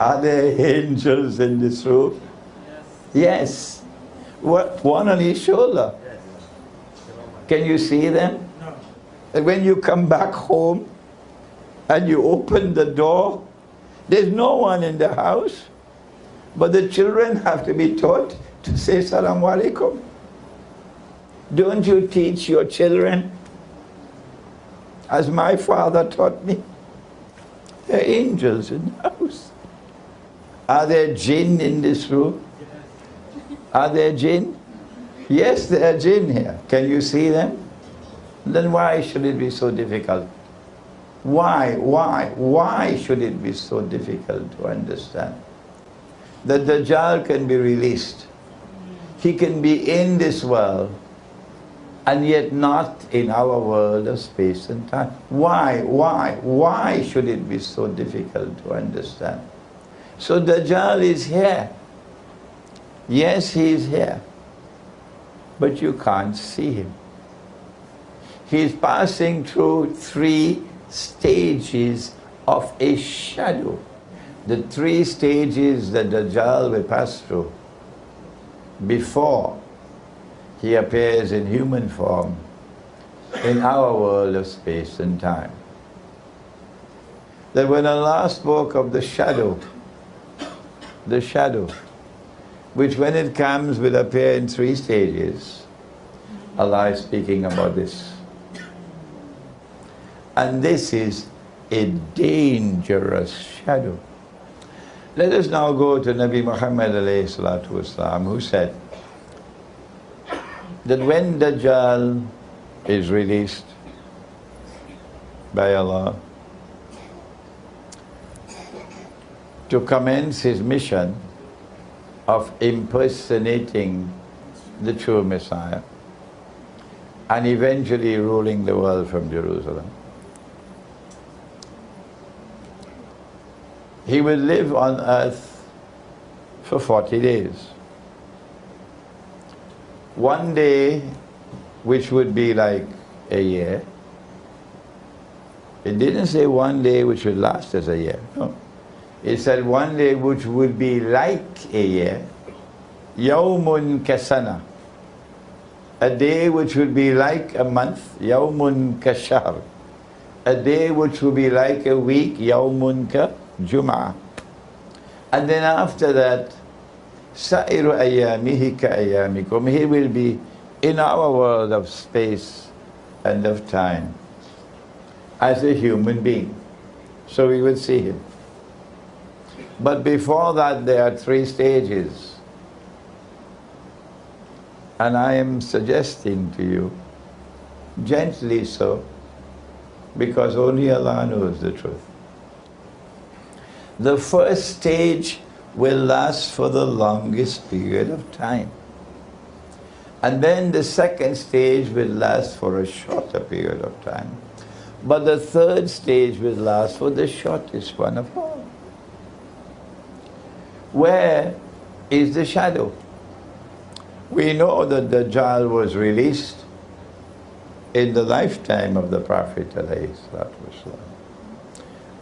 Are there angels in this room? Yes. What? One on each shoulder. Can you see them? No. And when you come back home and you open the door, there's no one in the house, but the children have to be taught to say Salaam Alaikum. Don't you teach your children? As my father taught me. There are angels in the house. Are there jinn in this room? Are there jinn? Yes, there are jinn here. Can you see them? Then why should it be so difficult? Why should it be so difficult to understand? The Dajjal can be released. He can be in this world and yet not in our world of space and time. Why should it be so difficult to understand? So Dajjal is here. Yes, he is here. But you can't see him. He is passing through 3 stages of a shadow. The 3 stages that Dajjal will pass through before he appears in human form in our world of space and time. That when Allah spoke of the shadow, which when it comes will appear in 3 stages, Allah is speaking about this. And this is a dangerous shadow. Let us now go to Nabi Muhammad alayhi salatu wasalam, who said that when Dajjal is released by Allah to commence his mission of impersonating the true Messiah and eventually ruling the world from Jerusalem, he will live on earth for 40 days. One day, which would be like a year. It didn't say one day which would last as a year. No. It said one day which would be like a year. Yawmun kasana. A day which would be like a month. Yawmun kashahr. A day which would be like a week. Yawmun ka Jum'ah. And then after that, Sa'iru ayyamihi ka ayyamikum. He will be in our world of space and of time as a human being. So we will see him. But before that there are 3 stages. And I am suggesting to you, gently so, because only Allah knows the truth. The first stage will last for the longest period of time. And then the second stage will last for a shorter period of time. But the third stage will last for the shortest one of all. Where is the shadow? We know that Dajjal was released in the lifetime of the Prophet ﷺ.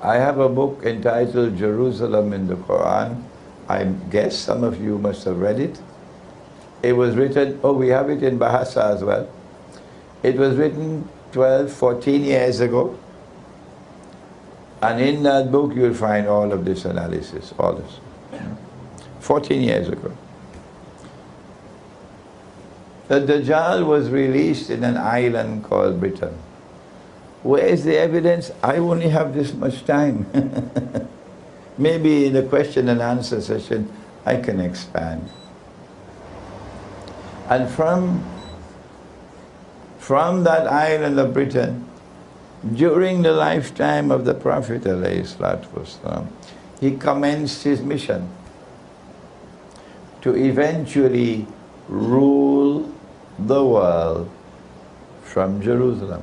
I have a book entitled Jerusalem in the Quran. I guess some of you must have read it. It was written, we have it in Bahasa as well. It was written 12, 14 years ago. And in that book you'll find all of this analysis, all this. 14 years ago. The Dajjal was released in an island called Britain. Where is the evidence? I only have this much time. Maybe in the question and answer session I can expand. And from that island of Britain, during the lifetime of the Prophet ﷺ, he commenced his mission to eventually rule the world from Jerusalem.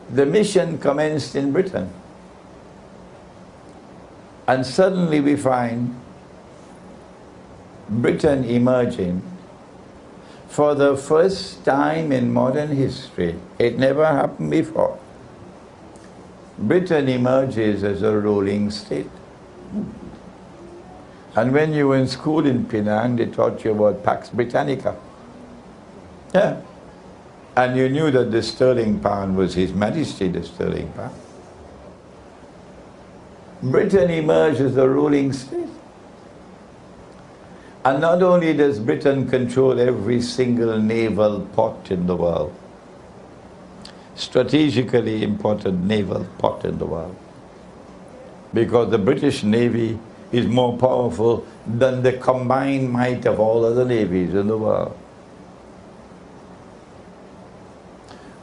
The mission commenced in Britain. And suddenly we find Britain emerging for the first time in modern history. It never happened before. Britain emerges as a ruling state. And when you were in school in Penang, they taught you about Pax Britannica. Yeah. And you knew that the sterling pound was His Majesty, the sterling pound. Britain emerged as the ruling state. And not only does Britain control every single naval port in the world, strategically important naval port in the world, because the British Navy is more powerful than the combined might of all other navies in the world.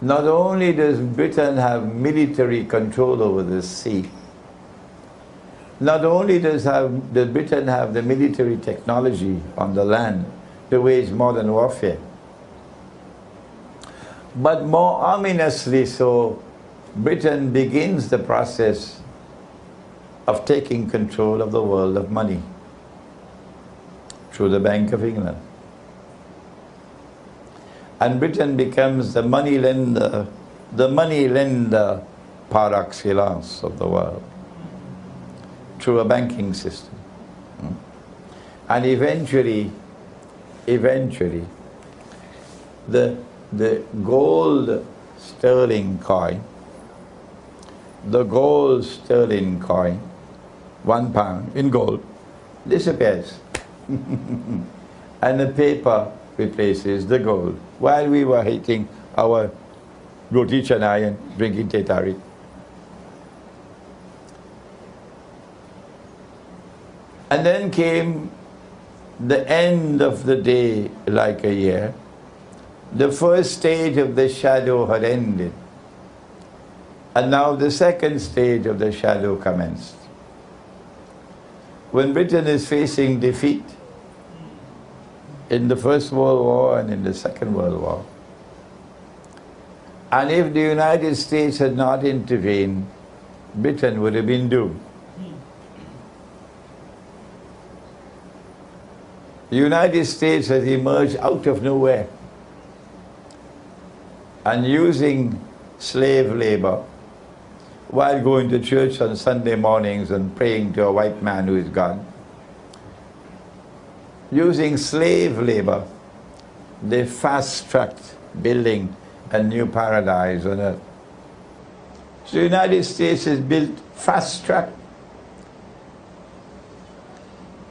Not only does Britain have military control over the sea, not only does Britain have the military technology on the land to wage modern warfare, but more ominously so, Britain begins the process of taking control of the world of money through the Bank of England. And Britain becomes the money lender par excellence of the world through a banking system. And eventually, the gold sterling coin, £1 in gold, disappears. And the paper replaces the gold, while we were eating our roti canai and drinking teh tarik. And then came the end of the day like a year. The first stage of the shadow had ended, and now the second stage of the shadow commenced. When Britain is facing defeat in the First World War and in the Second World War, and if the United States had not intervened, Britain would have been doomed. The United States has emerged out of nowhere and using slave labor while going to church on Sunday mornings and praying to a white man who is God. Using slave labor, they fast-tracked building a new paradise on earth. So the United States is built fast-track,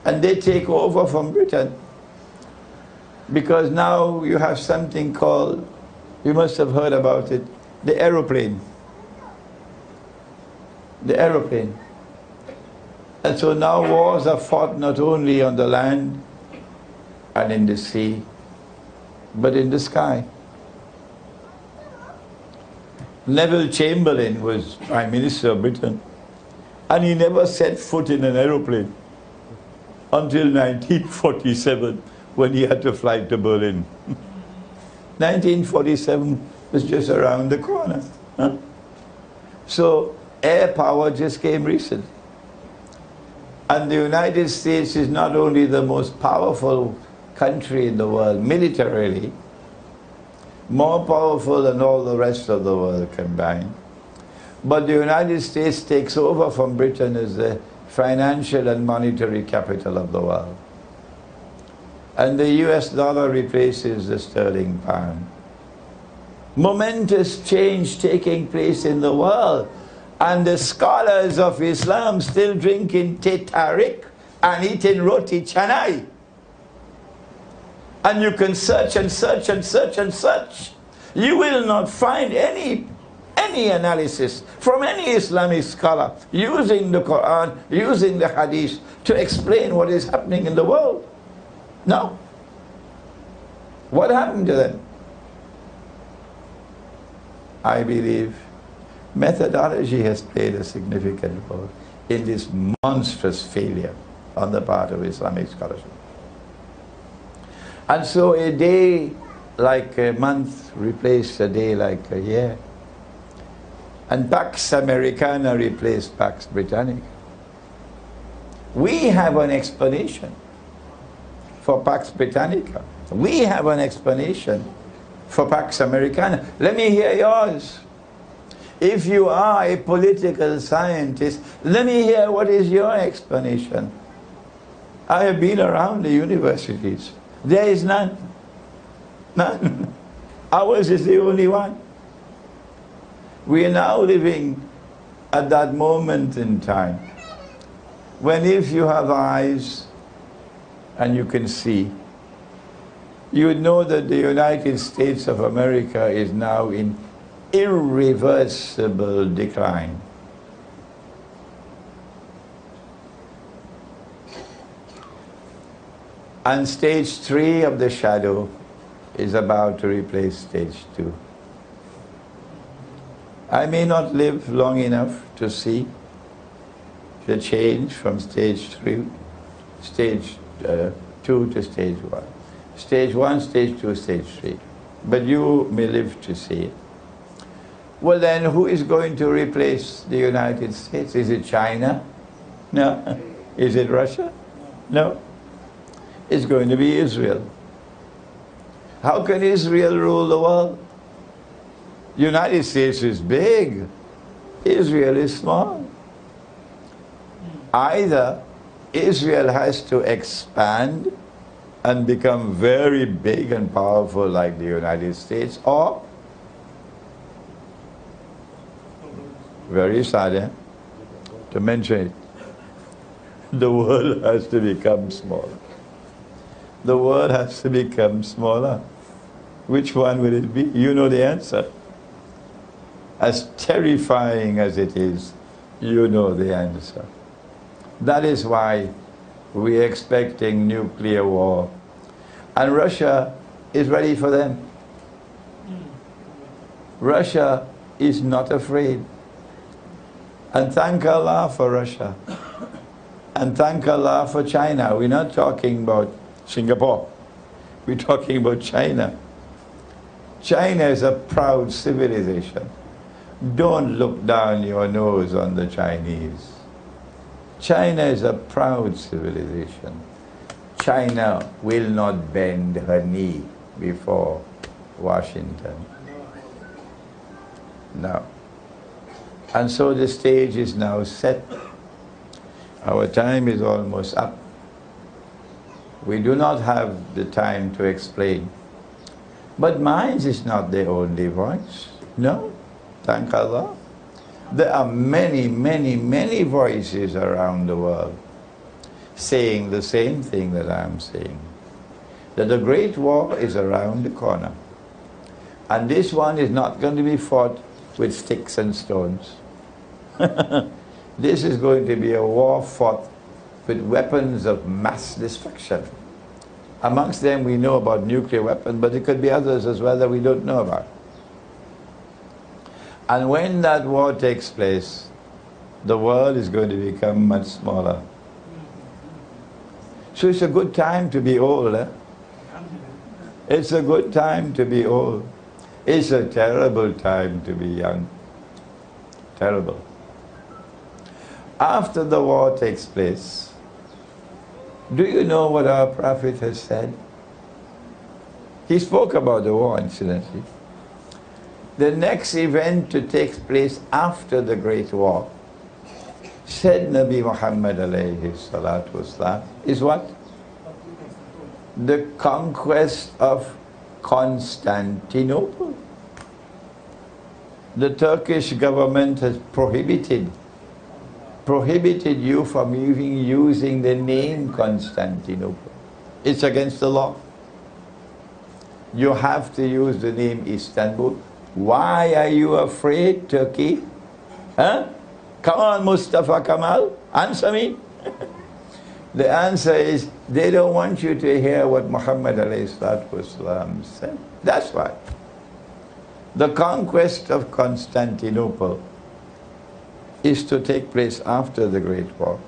and they take over from Britain, because now you have something called, you must have heard about it, the aeroplane. The aeroplane. And so now wars are fought not only on the land and in the sea, but in the sky. Neville Chamberlain was Prime Minister of Britain, and he never set foot in an aeroplane until 1947, when he had to fly to Berlin. 1947 was just around the corner. Huh? So air power just came recently. And the United States is not only the most powerful country in the world militarily, more powerful than all the rest of the world combined, but the United States takes over from Britain as the financial and monetary capital of the world. And the US dollar replaces the sterling pound. Momentous change taking place in the world, and the scholars of Islam still drinking teh tarik and eating roti canai. And you can search and search and search and search. You will not find any analysis from any Islamic scholar using the Quran, using the Hadith to explain what is happening in the world. No. What happened to them? I believe methodology has played a significant role in this monstrous failure on the part of Islamic scholarship. And so a day like a month replaced a day like a year. And Pax Americana replaced Pax Britannica. We have an explanation for Pax Britannica. We have an explanation for Pax Americana. Let me hear yours. If you are a political scientist, let me hear what is your explanation. I have been around the universities. There is none. None. Ours is the only one. We are now living at that moment in time when if you have eyes and you can see, you would know that the United States of America is now in irreversible decline. And stage 3 of the shadow is about to replace stage 2. I may not live long enough to see the change from stage 2 to stage 1. Stage 1, stage 2, stage 3. But you may live to see it. Well then, who is going to replace the United States? Is it China? No. Is it Russia? No. It's going to be Israel. How can Israel rule the world? The United States is big. Israel is small. Either Israel has to expand and become very big and powerful like the United States, or, very sad to mention it, the world has to become smaller. The world has to become smaller. Which one will it be? You know the answer. As terrifying as it is, you know the answer. That is why we're expecting nuclear war. And Russia is ready for them. Russia is not afraid. And thank Allah for Russia. And thank Allah for China. We're not talking about Singapore. We're talking about China. China is a proud civilization. Don't look down your nose on the Chinese. China is a proud civilization. China will not bend her knee before Washington. No. And so the stage is now set. Our time is almost up. We do not have the time to explain. But mine is not the only voice. No, thank Allah. There are many, many, many voices around the world saying the same thing that I'm saying. That the Great War is around the corner. And this one is not going to be fought with sticks and stones. This is going to be a war fought with weapons of mass destruction. Amongst them we know about nuclear weapons, but there could be others as well that we don't know about. And when that war takes place, the world is going to become much smaller. So it's a good time to be old. It's a good time to be old. It's a terrible time to be young. Terrible. After the war takes place, do you know what our Prophet has said? He spoke about the war, incidentally. The next event to take place after the Great War, said Nabi Muhammad alayhi salatu wasalam, is what? The conquest of Constantinople. The Turkish government has prohibited you from even using the name Constantinople. It's against the law. You have to use the name Istanbul. Why are you afraid, Turkey? Huh? Come on, Mustafa Kamal, answer me. The answer is, they don't want you to hear what Muhammad ﷺ said. That's why. The conquest of Constantinople is to take place after the Great War.